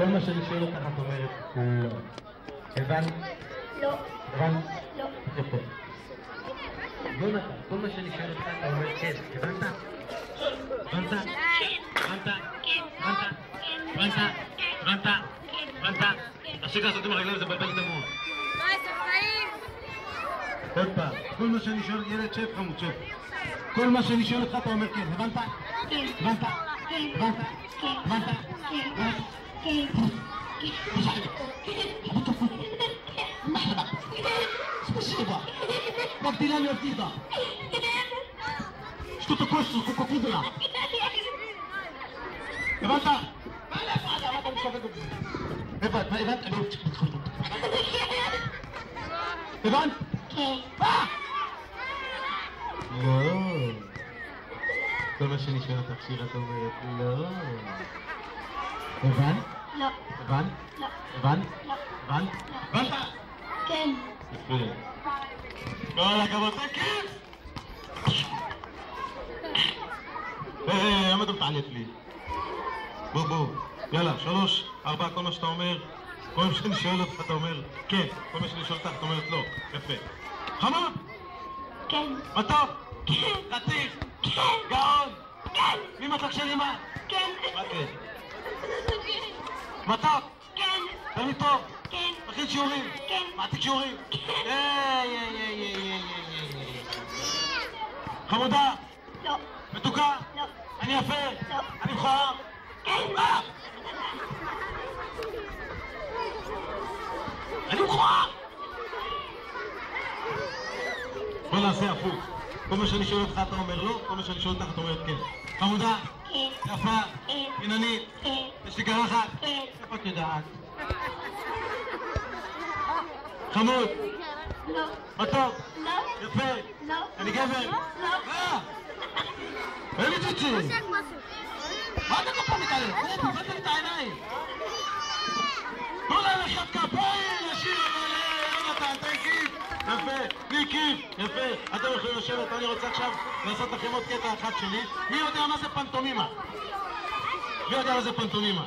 כל מה שאני שואל אותך את אומרת לא. הבנת? לא. הבנת? לא. יפה. יונתן, כל מה שאני שואל אותך אתה אומר כן. הבנת? הבנת? הבנת? הבנת? הבנת? הבנת? תפסיק לעשות עם הרגליים, זה מבלבל את המוח. מה, זה חיים? עוד פעם, כל מה שאני שואל, ילד שב חמוד, שב. כל מה שאני שואל אותך אתה אומר כן, הבנת? כן. הבנת? הבנת? הבנת? כן. Спасибо. Как дела не обида? Что такое, сколько кубла? Иванта! הבנת? כן. לא. כל מה שאני שואל אותך שיר את אומרת לא. הבנת? לא. הבנת? לא. הבנת? לא. הבנת? הבנת? כן. יפה. כל הכבוד, זה כיף! למה אתה מתעלף לי? בוא, יאללה, 3, 4, כל מה שאתה אומר, כל מה שאני שואל אותך אתה אומר כן, כל מה שאני שואל אותך אתה אומרת לא, יפה. חמוד! כן. מה טוב? כן. רציף! כן. גאון! כן. מי מתק של אמא? כן. מה כן? מתוק! כן. תלמיד טוב! כן. מכין שיעורים! כן. מעתיק שיעורים! חמודה! לא. מתוקה! לא. אני יפה! לא. אני מכוער! כן. אני מכוער! בוא נעשה הפוך. כל מה שאני שואל אותך אתה אומר לא, כל מה שאני שואל אותך אתה אומרת כן. חמודה! כן. יפה! כן. עיננית! כן. יש לי קרחת! כן. איפה את יודעת? חמוד! לא. מתוק! לא. יפה! לא. אני גבר! לא. אין לי ציצי! מה אתה כל פעם מתעלם? תפתח לי את העיניים! תנו להם אחד כפיים! לשיר מלא! יונתן, תן כיף! יפה! תני כיף! יפה! אתם יכולים לשבת, אני רוצה עכשיו לעשות לכם עוד קטע אחד שלי. מי יודע מה זה פנטומימה? מי יודע מה זה פנטומימה?